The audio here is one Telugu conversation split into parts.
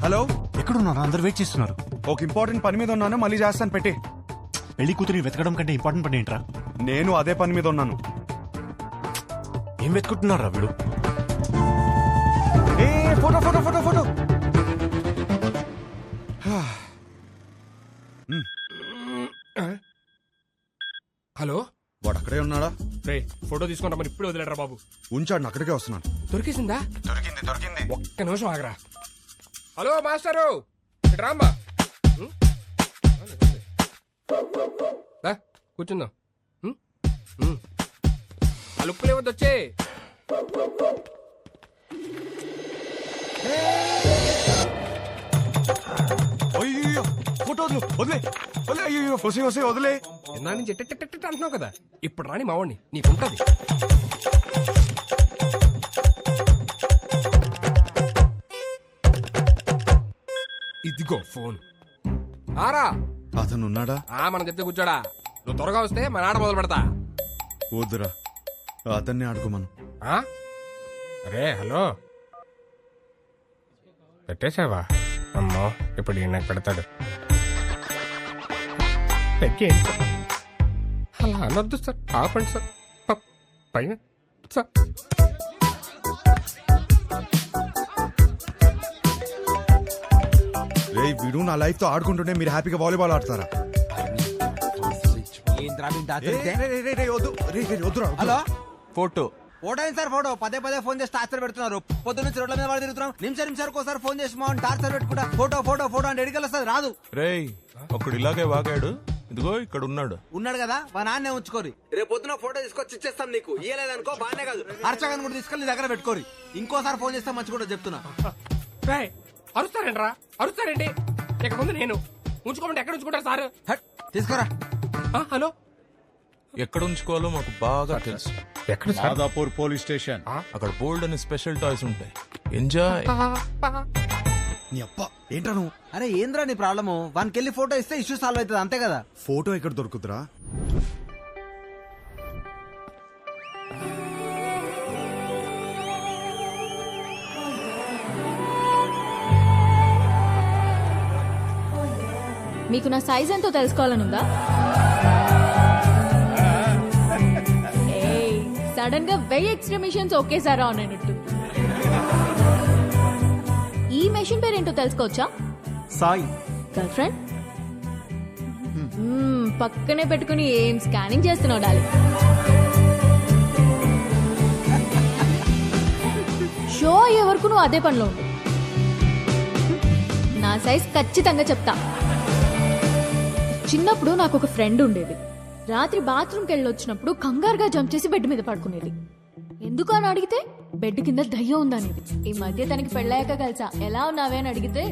హలో, ఎక్కడున్నారు? అందరు వెయిట్ చేస్తున్నారు. ఒక ఇంపార్టెంట్ పని మీద ఉన్నాను, మళ్ళీ చేస్తాను పెట్టి. పెళ్లి కూతురి వెతకడం కంటే ఇంపార్టెంట్ పని ఏంట్రా? నేను అదే పని మీద ఉన్నాను. ఏం వెతుకుంటున్నారా వీడు? ఏ photo photo photo photo. Hello, వాడు అక్కడే ఉన్నాడా? రే ఫోటో తీసుకుంటా మరి ఇప్పుడు వదిలేడరా బాబు. ఉంచాడు, అక్కడికే వస్తున్నాను. దొరికేసిందా? దొరికింది. ఒక్క నిమిషం ఆగరా. హలో మాస్టరు, ఇటు రామ్మా. కూర్చుందాం. ఆ లుక్కులే వద్దు, వచ్చే. అయ్యో ఫోటో వదిలే. అయ్యో వదిలే. నా నుంచి ఎట్ట అంటున్నావు కదా, ఇప్పుడు రాని మావాడిని నీకుంటది. ఇదిగో ఫోన్. ఆరా అతను ఉన్నాడా? మనం చెప్తే కూర్చోడా. నువ్వు త్వరగా వస్తే మన ఆడ మొదలు పెడతా. వద్దురా, అతన్ని ఆడుకోమను. అరే హలో, పెట్టేశావా? అమ్మో, ఇప్పుడు ఈయన నాకు పెడతాడు. అలా అనొద్దు సార్, ఆపండి సార్. పైన సార్. రే వీడు నా లైఫ్ తో ఆడుకుంటుంటే మీరు హ్యాపీగా వాలీబాల్ ఆడతారా? హలో, ఫోటో ఫోటో ఏంటి సార్? ఫోటో పదే పదే ఫోన్ చేసి టార్చర్ పెడుతున్నారు. పొద్దున్న నుంచి రోడ్ల మీద వాడు తిరుగుతున్నాం. నిమిషానికి ఒకసారి ఫోన్ చేసి మా టార్చర్ పెట్టుకుంటా. ఫోటో ఫోటో ఫోటో అంటే ఎడికల్ వస్తుంది, రాదు. రేయ్, ఒకడు ఇలాగే వాగాడు. ఇదిగో ఇక్కడ ఉన్నాడు కదా, మా నాన్నే ఉంచుకోరి. రేపు పొద్దున ఫోటో తీసుకొచ్చి ఇచ్చేస్తాం నీకు. ఇయ్యలేదనుకో బానే కాదు, హర్షగాన్ని కూడా తీసుకెళ్ళి నీ దగ్గర పెట్టుకోరి. ఇంకోసారి ఫోన్ చేస్తే మంచి కూడా చెప్తున్నా. అరుస్తారేంట్రా? అరుస్తారేంటి? ఇక ముందు నేను ఉంచుకోమంటే ఎక్కడ ఉంచుకుంటారు సార్? తీసుకోరా. హలో, ఎక్కడ ఉంచుకోవాలో మాకు బాగా తెలుసు. ఎక్కడ సార్? Madhapur police station. అక్కడ బోల్డ్ అని స్పెషల్ టాయ్స్ ఉంటాయి. ఎంజాయ్. నీ అప్ప ఏంట్రా నువ్వు? అరే ఏంద్రా నీ ప్రాబ్లము? వానికి వెళ్ళి ఫోటో ఇస్తే ఇష్యూ సాల్వ్ అవుతుంది, అంతే కదా. ఫోటో ఎక్కడ దొరుకుతురా? మీకు నా సైజ్ ఎంతో తెలుసుకోవాలనుందా? సడన్ గా 1000 ఎక్స్ట్రా మిషన్స్ ఒకేసారి ఆన్ అయినట్టు. ఈ మెషిన్ పేరేంటో తెలుసుకోవచ్చా? సాయి. Girl friend? పక్కనే పెట్టుకుని ఏం స్కానింగ్ చేస్తున్నావు డాలి? షో అయ్యే వరకు నువ్వు అదే పనిలో ఉండు. నా సైజ్ ఖచ్చితంగా చెప్తా. చిన్నప్పుడు నాకు ఒక ఫ్రెండ్ ఉండేది. రాత్రి బాత్రూమ్కి వెళ్ళొచ్చినప్పుడు కంగారుగా జంప్ చేసి బెడ్ మీద పడుకునేది. ఎందుకు అని అడిగితే బెడ్ కింద దయ్యం ఉందనేది. ఈ మధ్య తనకి పెళ్ళాక కలిసా. ఎలా ఉన్నావే అని అడిగితే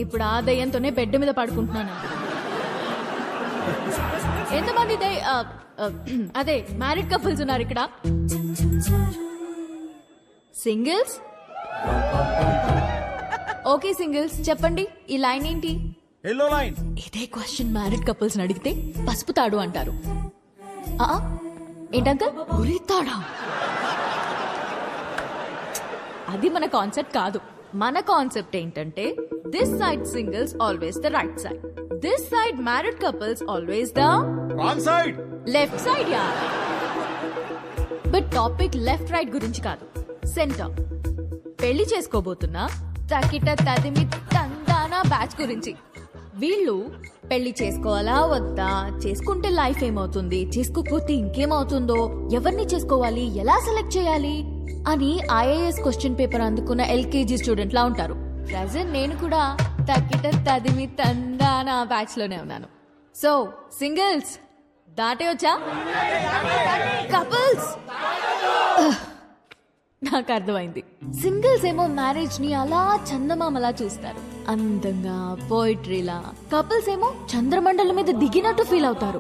ఇప్పుడు ఆ దయ్యంతోనే బెడ్ మీద పడుకుంటున్నాను. ఎంతమంది అదే మ్యారీడ్ కపుల్స్ ఉన్నారు ఇక్కడ? సింగిల్స్? ఓకే సింగిల్స్, చెప్పండి ఈ లైన్ ఏంటి? Yellow line. ఇదే క్వశ్చన్ మ్యారీడ్ కపుల్స్ అడిగితే పసుపు తాడు అంటారు. ఏంటంకల్ ఉరితాడా? అది మన కాన్సెప్ట్ కాదు. మన కాన్సెప్ట్ ఏంటంటే this side singles always the right side, this side married couples always the wrong side, left side. Yeah, but topic left right గురించి కాదు, సెంటర్. పెళ్లి చేసుకోబోతున్నా తకిట తదిమి తందానా బ్యాచ్ గురించి. వీళ్ళు పెళ్లి చేసుకోవాలా వద్దా, చేసుకుంటే లైఫ్ ఏమవుతుంది, చేసుకోకపోతే ఇంకేమవుతుందో, ఎవరిని చేసుకోవాలి, ఎలా సెలెక్ట్ చేయాలి అని IAS క్వశ్చన్ పేపర్ అందుకున్న LKG స్టూడెంట్ లా ఉంటారు. ప్రెజెంట్ నేను కూడా తకిట తదిమి తందానా బ్యాచ్ లోనే ఉన్నాను. సో సింగిల్స్ దాటే వచ్చా? కపుల్స్ నాకు అర్థమైంది. సింగిల్స్ ఏమో మ్యారేజ్ ని అలా చందమామలా చూస్తారు, అందంగా పోయిట్రీలా. కపుల్స్ ఏమో చంద్రమండలం మీద దిగినట్టు ఫీల్ అవుతారు.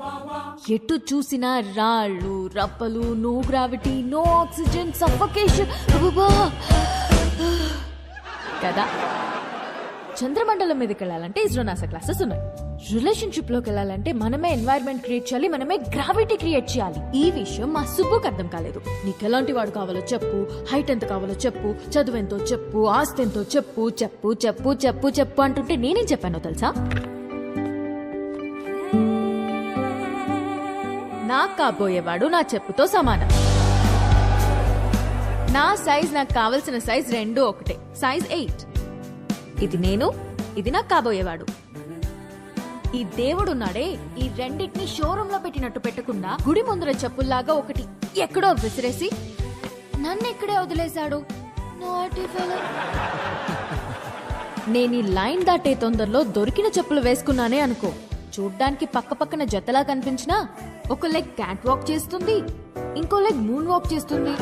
ఎటు చూసినా రాళ్ళు రప్పలు, no gravity, no oxygen, suffocation కదా. చంద్రమండలం మీదకి వెళ్ళాలంటే ఇస్రో నాసా క్లాసెస్ ఉన్నాయి. రిలేషన్షిప్ లోకి వెళ్ళాలంటే మనమే ఎన్వైరన్మెంట్ క్రియేట్ చేయాలి, మనమే గ్రావిటీ క్రియేట్ చేయాలి. ఈ విషయం మా సుబ్బుకి అర్థం కాలేదు. నీకు ఎలాంటి వాడు కావాలో చెప్పు, హైట్ ఎంత కావాలో చెప్పు, చదువు ఎంతో చెప్పు, ఆస్తి ఎంతో చెప్పు, చెప్పు చెప్పు చెప్పు చెప్పు అంటుంటే నేనేం చెప్పానో తెలుసా? నాకు కాబోయేవాడు నా చెప్పుతో సమానం. నా సైజ్ నాకు కావలసిన సైజ్ రెండు ఒకటే, సైజ్ 8. ఇది నేను, ఇది నాకు కాబోయేవాడు. ఈ దేవుడున్నాడే, ఈ రెండింటిని షోరూమ్ లో పెట్టినట్టు పెట్టకుండా గుడి ముందర చెప్పుల్లాగా ఒకటి ఎక్కడో విసిరేసి నన్ను ఇక్కడే వదిలేశాడు. Naughty fellow. నేను ఈ లైన్ దాటే తొందరలో దొరికిన చెప్పులు వేసుకున్నానే అనుకో, చూడ్డానికి పక్క పక్కన జతలా కనిపించినా ఒక లెగ్ క్యాట్ వాక్ చేస్తుంది, ఇంకో లెగ్ మూన్ వాక్ చేస్తుంది.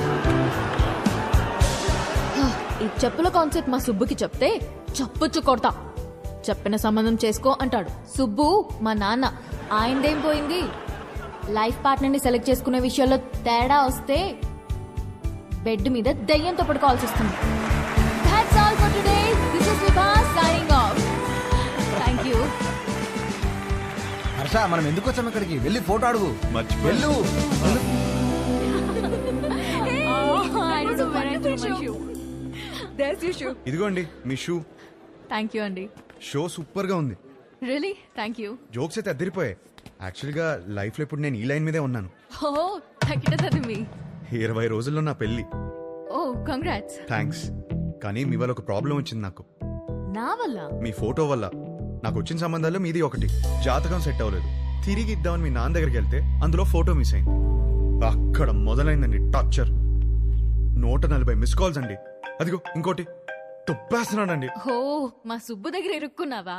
ఈ చెప్పుల కాన్సెప్ట్ మా సుబ్బుకి చెప్తే చప్పుచ్చు కొడతా. చెప్పిన సంబంధం చేసుకో అంటాడు. సుబ్బు మా నాన్న, ఆయనదేం పోయింది? లైఫ్ పార్ట్నర్ ని సెలెక్ట్ చేసుకునే విషయాల్లో తేడా వస్తే బెడ్ మీద దయ్యంతో పడుకోవాల్సి వస్తుంది. That's all for today. This is Vibha signing off. Thank you. Harsha, మనం ఎందుకు వచ్చాం ఇక్కడికి? వెళ్ళి ఫోటో అడుగు. వెళ్ళు. I don't know where I threw my shoe. There's your shoe. ఇదిగోండి మీ షూ. Thank you అండి. షో సూపర్ గా ఉంది. Really? Thank you. జోక్స్ అయితే అద్దరిపోయాయి. యాక్చువల్గా లైఫ్ లో ఇప్పుడు నేను ఈ లైన్ మీదే ఉన్నాను. Oh, తగ్గిటది మీ. 20 రోజుల్లో నా పెళ్లి. Oh, congrats. థ్యాంక్స్. కానీ మీ వల్ల ఒక ప్రాబ్లం వచ్చింది నాకు. నా వల్ల? మీ ఫోటో వల్ల. నాకు వచ్చిన సంబంధాల్లో మీది ఒకటి. జాతకం సెట్ అవ్వలేదు. తిరిగి ఇద్దామని మీ నాన్న దగ్గరికి వెళ్తే అందులో ఫోటో మిస్ అయింది. అక్కడ మొదలైందండి టార్చర్. 140 మిస్ కాల్స్ అండి. అదిగో ఇంకోటి తొప్పేస్తున్నాడండి. ఓ, మా సుబ్బు దగ్గర ఇరుక్కున్నావా?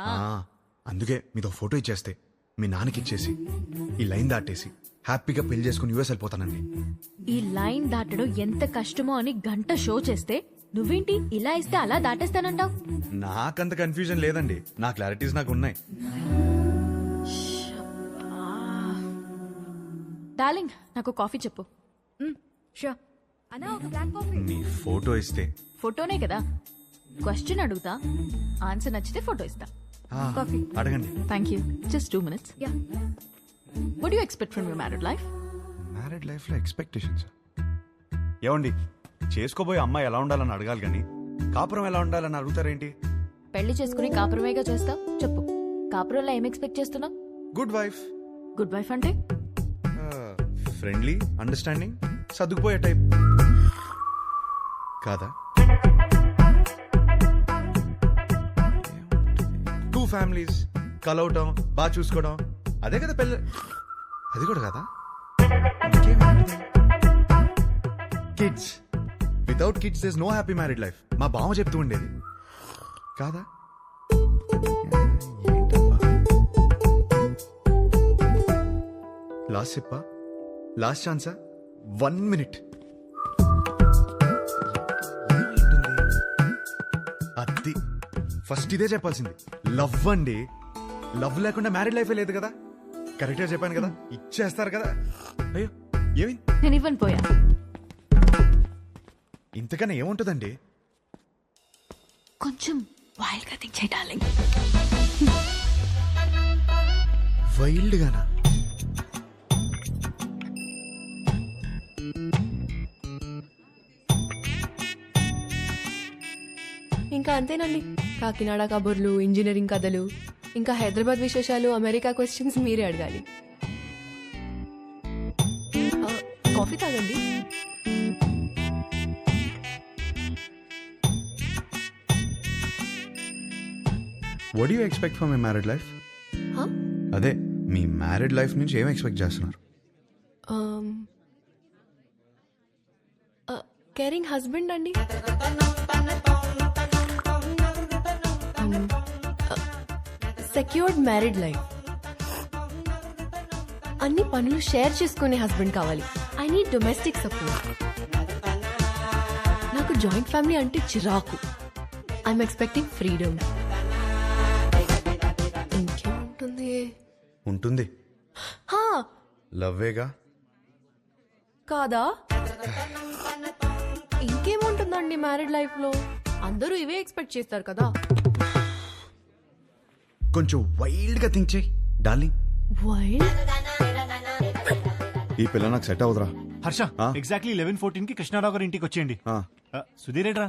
అందుకే మీతో ఫోటో ఇచ్చేస్తే మీ నాన్నకి ఇచ్చేసి ఈ లైన్ దాటేసి హ్యాపీగా పెళ్లి చేసుకుని యూఎస్ వెళ్ళిపోతానండి. ఈ లైన్ దాటడం ఎంత కష్టమో అని గంట షో చేస్తే నువ్వేంటి ఇలా ఇస్తే అలా దాటేస్తానంటావు? నాకంత కన్ఫ్యూజన్ లేదండి. నా క్లారిటీస్ నాకు ఉన్నాయి. డార్లింగ్, నాకు కాఫీ చెప్పు. షూర్. అన్నా, ఒక బ్లాక్ కాఫీ. నీ ఫోటో ఇస్తే ఫోటోనే కదా. క్వశ్చన్ అడుగుతా, ఆన్సర్ నచ్చితే ఫోటో ఇస్తా. కాఫీ అడగండి. Thank you. Just 2 minutes. Yeah. What do you expect from your married life? Married life లో ఎక్స్పెక్టేషన్స్ ఏమండి? చేసుకోబోయే అమ్మాయి ఎలా ఉండాలని అడగాలి కానీ కాపురం ఎలా ఉండాలని అడుగుతారేంటి? పెళ్లి చేసుకుని కాపురమేగా చేస్తావు. చెప్పు, కాపురంలో ఏం ఎక్స్పెక్ట్ చేస్తున్నావు? Good wife. గుడ్ వైఫ్ అంటే ఫ్రెండ్లీ, అండర్స్టాండింగ్, సర్దుకుపోయే టైప్ కాదా? 2 ఫ్యామిలీస్ కలవటం, బాగా చూసుకోవడం, అదే కదా పెళ్ళి. అది కూడా కదా. Kids. Without kids there is no happy married life. మా బావ చెప్తూ ఉండేది కాదా? లాస్ట్ చెప్పా, లాస్ట్ ఛాన్సా? 1 minute. అది ఫస్ట్ ఇదే చెప్పాల్సింది. లవ్ అండి. లవ్ లేకుండా మ్యారీడ్ లైఫే లేదు కదా. కరెక్ట్ గా చెప్పాను కదా. ఇచ్చేస్తారు కదా. అయ్యో ఏమి నేను ఇవ్వను పోయా. ఇంతకన్నా ఏముంటుందండి? కొంచెం వైల్డ్ గా థింక్ చేయి డార్లింగ్. వైల్డ్ గానా? ఇంకా అంతేనండి. కాకినాడ కబుర్లు, ఇంజనీరింగ్ కథలు, ఇంకా హైదరాబాద్ విశేషాలు, అమెరికా క్వశ్చన్స్ మీరే అడగాలి. కాఫీ తాగండి. What do you expect from my married life? అదే మీ మ్యారీడ్ లైఫ్ నుంచి ఏం ఎక్స్పెక్ట్ చేస్తున్నారు? కేరింగ్ హస్బెండ్ అండి. Secured married life. అన్ని పనులు షేర్ చేసుకునే హస్బెండ్ కావాలి. I need domestic support. నాకు జాయింట్ ఫ్యామిలీ అంటే చిరాకు. I'm expecting freedom. ఇంకేముంటుంది? ఉంటుంది. లవ్వేగా కాదా? ఇంకేముంటుందండి మ్యారీడ్ లైఫ్ లో? అందరూ ఇవే ఎక్స్పెక్ట్ చేస్తారు కదా. కొంచెం వైల్డ్ గా థింక్ చేయి. డార్లింగ్ వైల్డ్ ఈ పిల్ల నాకు సెట్ అవుదరా. హర్ష ఆ? ఎగ్జాక్ట్లీ 11:14 కి కృష్ణారావు గారి ఇంటికి వచ్చేయండి. సుధీర్ ఏడ్రా?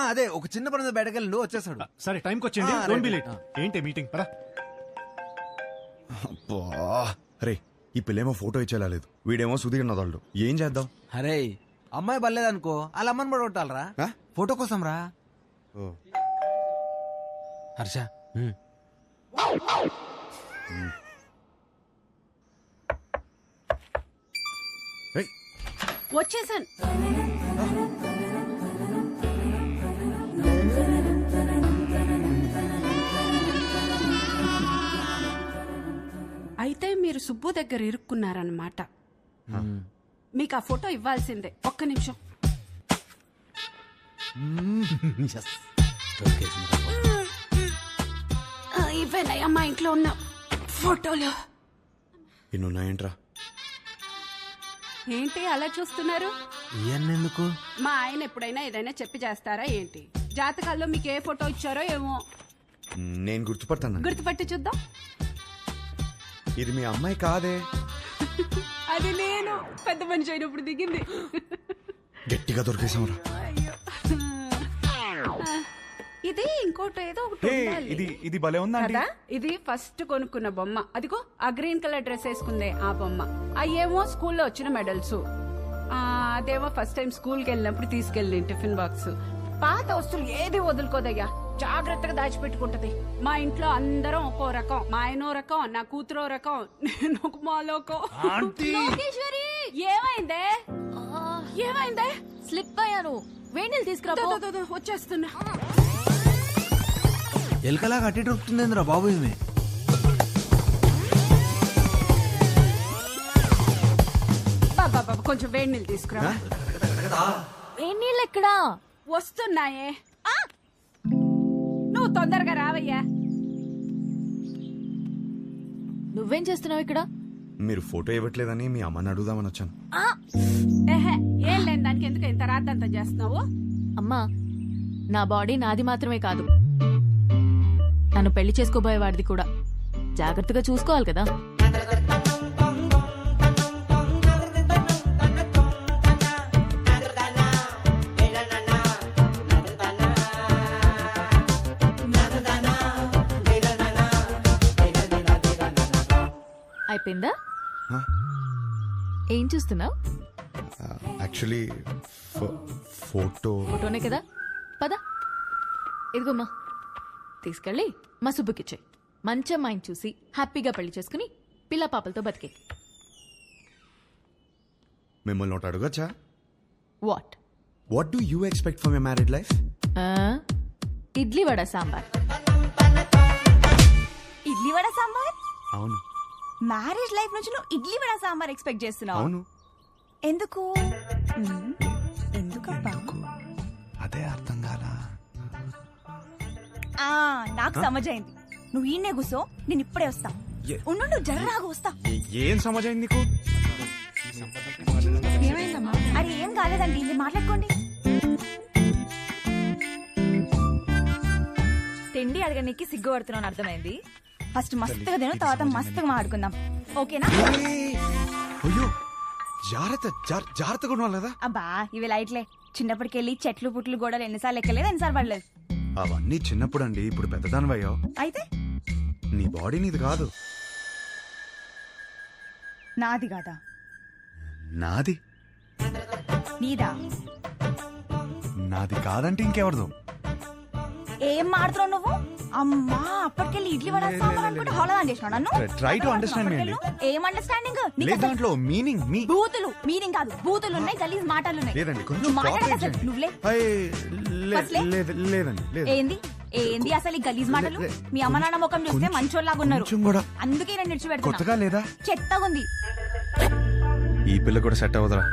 అదే ఒక చిన్న పని బయటకెళ్ళి వచ్చేసాడు. సరే టైంకి వచ్చేయండి. ఆ, డోంట్ బి రైట్. లేట్. ఏంటి మీటింగ్ పరా? రే ఈ పిల్లేమో ఫోటో ఇచ్చేలాలేదు, వీడేమో సుధీర్ నదాళ్ళు. ఏం చేద్దాం? అరే అమ్మాయి బలేదనుకో వాళ్ళ అమ్మని కూడా కొట్టాలరా ఆ? ఫోటో కోసం రా. ఓ. హర్ష రేయ్, వచ్చేసాను. అయితే మీరు సుబ్బు దగ్గర ఇరుక్కున్నారన్నమాట. మీకు ఆ ఫోటో ఇవ్వాల్సిందే. ఒక్క నిమిషం. ఇవేనయ్యా మా ఇంట్లో ఉన్న ఫోటోలు. ఇన్నున్నాయేంట్రా? ఏంటి అలా చూస్తున్నారు? ఎందుకు? మా ఆయన ఎప్పుడైనా ఏదైనా చెప్పి చేస్తారా ఏంటి? జాతకాల్లో మీకు ఏ ఫోటో ఇచ్చారో ఏమో. నేను గుర్తుపడతాను. గుర్తుపట్టి చూద్దాం. ఇది మీ అమ్మాయి కాదే. అది నేను పెద్ద మనిషి అయినప్పుడు దిగింది. గట్టిగా దొరికేసాంరా. అయ్యో. ఇది ఇంకోటి ఏదో ఒకటి ఉండాలి. ఇది భలే ఉందా? కదా ఇది ఫస్ట్ కొనుక్కున్న బొమ్మ. అదిగో ఆ గ్రీన్ కలర్ డ్రెస్ వేసుకుందే ఆ బొమ్మ. అయ్యేమో స్కూల్లో వచ్చిన మెడల్స్. అదేమో ఫస్ట్ టైం స్కూల్ కి వెళ్ళినప్పుడు తీసుకెళ్ళి టిఫిన్ బాక్స్. పాత వస్తువులు ఏది వదులుకోదయ్యా, జాగ్రత్తగా దాచిపెట్టుకుంటది. మా ఇంట్లో అందరం ఒక్కో రకం. మా ఆయనో రకం, నా కూతురో రకం, నేను ఒక మాలోకం. లోకేశ్వరి ఏమైందే? ఏమైందే? స్లిప్ అయ్యాను. వేణీలు తీసుకురా పో. వచ్చేస్తున్నా. ఎలకలా కట్టి దొరుకుతుందేంద్రా బాబు ఈమె. బాబా కొంచెం వేడి నీళ్ళు తీసుకురా. వేణీళ్ళు ఎక్కడా? వస్తున్నాయే. నువ్వు తొందరగా రావయ్యా. నువ్వేం చేస్తున్నావు ఇక్కడ? మీరు ఫోటో ఇవ్వట్లేదని మీ అమ్మని అడుగుదామని వచ్చాను. ఏహే, ఏం లేని దానికి ఎందుకు ఇంత రాద్దంతా చేస్తున్నావు? అమ్మా, నా బాడీ నాది మాత్రమే కాదు, నన్ను పెళ్లి చేసుకోబోయేవాడిది కూడా. జాగ్రత్తగా చూసుకోవాలి కదా. అయిపోయిందా? ఏం చూస్తున్నావు? Actually photo. ఫోటోనే కదా, పద. ఇదిగోమ్మా, తీసుకెళ్ళి మా సుబ్బుకిచ్చాయి. మంచి అమ్మాయిని చూసి హ్యాపీగా పెళ్లి చేసుకుని పిల్ల పాపలతో బతికే. మిమ్మల్ని ఒకటి అడగచ్చా? What? What do you expect for my married life? Idli vada sambar. Idli vada sambar? అవును. మ్యారేజ్ లైఫ్ నుంచి నువ్వు ఇడ్లీ వడ సాంబార్ ఎక్స్పెక్ట్ చేస్తున్నావు? అవును. ఎందుకు? ఎందుకబ్బా? అదే అర్థం కాలా. నాకు సమజైంది. నువ్వు ఈయనే కూసో, నేను ఇప్పుడే వస్తా. ఉండు, జర్రాగా వస్తా. ఏం సమాజం నీకు? ఏమైందమ్మా? అరే ఏం కాలేదండి, ఇది మాట్లాడుకోండి. తిండి అడగడానికి సిగ్గుపడుతున్నాను, అర్థమైంది. ఫస్ట్ మస్తుగా తిను, తర్వాత మస్తుగా మాట్లాడుకుందాం, ఓకేనా? అయ్యో, జాగ్రత్తగా ఉండాలి కదా. అబ్బా ఇవి లైట్లే. చిన్నప్పటికెళ్ళి చెట్లు పుట్లు గోడలు ఎన్నిసార్లు ఎక్కలేదు, ఎన్నిసార్లు పడలేదు. అవన్నీ చిన్నప్పుడు అండి, ఇప్పుడు పెద్దదానివయ్యావు. అయితే నీ బాడీ నీది కాదు. నాది కాదా? నాది. నీదా? నాది కాదంటే ఇంకెవరిదో. ఏం మాడుతున్నావు నువ్వు? అమ్మా, అప్పటికెళ్ళి ఇడ్లీ వడ సాంబార్ అనుకుంటే హోళదాన్ చేసినావు నన్ను. Try to understand me అండి. ఏం అండర్స్టాండింగ్? లేదు దాంట్లో మీనింగ్. మీ బూతులు మీనింగ్ కాదు, బూతులు ఉన్నాయి, గలీజ్ మాటలు ఉన్నాయి. లేదండి, కొంచెం నువ్వు మాట్లాడక cooperate అసలు చేయండి. నువ్వులే. అసలే? లేదండి, లేదు. ఏంది ఏంది అసలు ఈ గలీజ్ మాటలు? మీ అమ్మ నాన్న ముఖం చూస్తే కొంచెం- మంచోళ్ళలాగా ఉన్నారు, కొంచెం కూడా. అందుకే నేను నిడిచిపెడుతున్నా. కొత్తగా లేదా? చెత్తగా ఉంది. ఈ పిల్ల కూడా సెట్ అవ్వదురా.